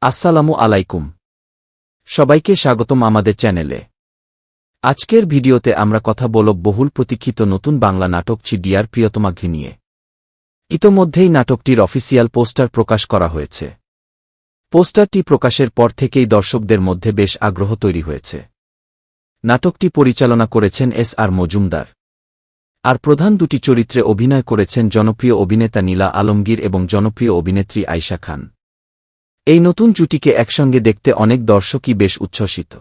আসসালামু আলাইকুম। সবাইকে স্বাগতম আমাদের চ্যানেলে। আজকের ভিডিওতে আমরা কথা বলব বহুল প্রতীক্ষিত নতুন বাংলা নাটক ডিয়ার প্রিয়তমাকে নিয়ে। ইতোমধ্যেই নাটকটির অফিসিয়াল পোস্টার প্রকাশ করা হয়েছে। পোস্টারটি প্রকাশের পর থেকেই দর্শকদের মধ্যে বেশ আগ্রহ তৈরি হয়েছে। নাটকটি পরিচালনা করেছেন আর মজুমদার। আর প্রধান দুটি চরিত্রে অভিনয় করেছেন জনপ্রিয় অভিনেতা নীলা আলমগীর এবং জনপ্রিয় অভিনেত্রী আয়েশা খান। এই নতুন জুটিকে একসঙ্গে দেখতে অনেক দর্শকই বেশ উচ্ছ্বসিত।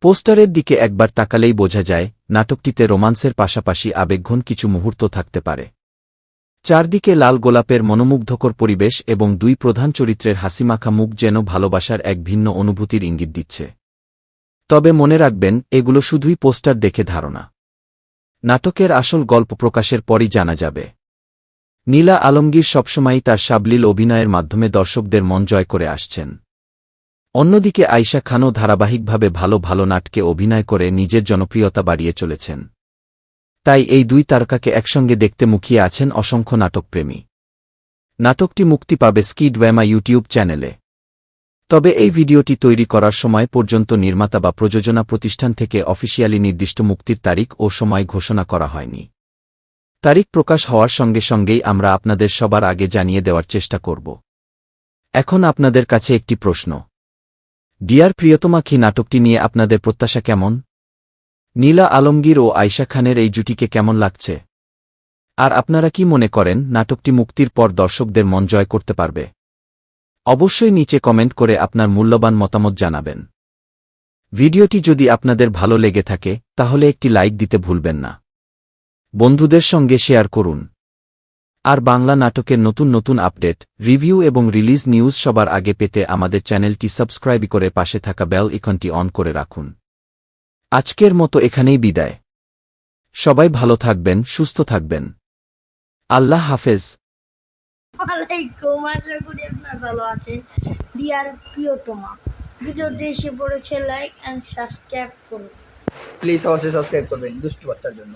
পোস্টারের দিকে একবার তাকালেই বোঝা যায় নাটকটিতে রোমান্সের পাশাপাশি আবেগঘন কিছু মুহূর্ত থাকতে পারে। চারদিকে লাল গোলাপের মনোমুগ্ধকর পরিবেশ এবং দুই প্রধান চরিত্রের হাসিমাখা মুখ যেন ভালোবাসার এক ভিন্ন অনুভূতির ইঙ্গিত দিচ্ছে। তবে মনে রাখবেন, এগুলো শুধুই পোস্টার দেখে ধারণা। নাটকের আসল গল্প প্রকাশের পরই জানা যাবে। নীলা আলমগীর সবসময়ই তার সাবলীল অভিনয়ের মাধ্যমে দর্শকদের মন জয় করে আসছেন। অন্যদিকে আয়েশা খানও ধারাবাহিকভাবে ভালো ভালো নাটকে অভিনয় করে নিজের জনপ্রিয়তা বাড়িয়ে চলেছেন। তাই এই দুই তারকাকে একসঙ্গে দেখতে মুখিয়ে আছেন অসংখ্য নাটকপ্রেমী। নাটকটি মুক্তি পাবে স্কিড ওয়েমা ইউটিউব চ্যানেলে। তবে এই ভিডিওটি তৈরি করার সময় পর্যন্ত নির্মাতা বা প্রযোজনা প্রতিষ্ঠান থেকে অফিসিয়ালি নির্দিষ্ট মুক্তির তারিখ ও সময় ঘোষণা করা হয়নি। তারিখ প্রকাশ হওয়ার সঙ্গে সঙ্গেই আমরা আপনাদের সবার আগে জানিয়ে দেওয়ার চেষ্টা করব। এখন আপনাদের কাছে একটি প্রশ্ন। ডিয়ার প্রিয়তমাকে নাটকটি নিয়ে আপনাদের প্রত্যাশা কেমন? নীলা আলমগীর ও আয়েশা খানের এই জুটিকে কেমন লাগছে? আর আপনারা কি মনে করেন নাটকটি মুক্তির পর দর্শকদের মন জয় করতে পারবে? অবশ্যই নিচে কমেন্ট করে আপনার মূল্যবান মতামত জানাবেন। ভিডিওটি যদি আপনাদের ভালো লেগে থাকে তাহলে একটি লাইক দিতে ভুলবেন না। বন্ধুদের সঙ্গে শেয়ার করুন। আর বাংলা নাটকের নতুন নতুন আপডেট, রিভিউ এবং রিলিজ নিউজ সবার আগে পেতে আমাদের চ্যানেলটি সাবস্ক্রাইব করে পাশে থাকা বেল আইকনটি অন করে রাখুন। আজকের মতো এখানেই বিদায়। সবাই ভালো থাকবেন, সুস্থ থাকবেন। আল্লাহ হাফেজ। ওয়ালাইকুম, আশা করি আপনারা ভালো আছেন। ডিয়ার প্রিয়তমা, ভিডিওটি এসে পড়েছে, লাইক অ্যান্ড সাবস্ক্রাইব করুন। প্লিজ অবশ্যই সাবস্ক্রাইব করবেন দুষ্টু বাচ্চার জন্য।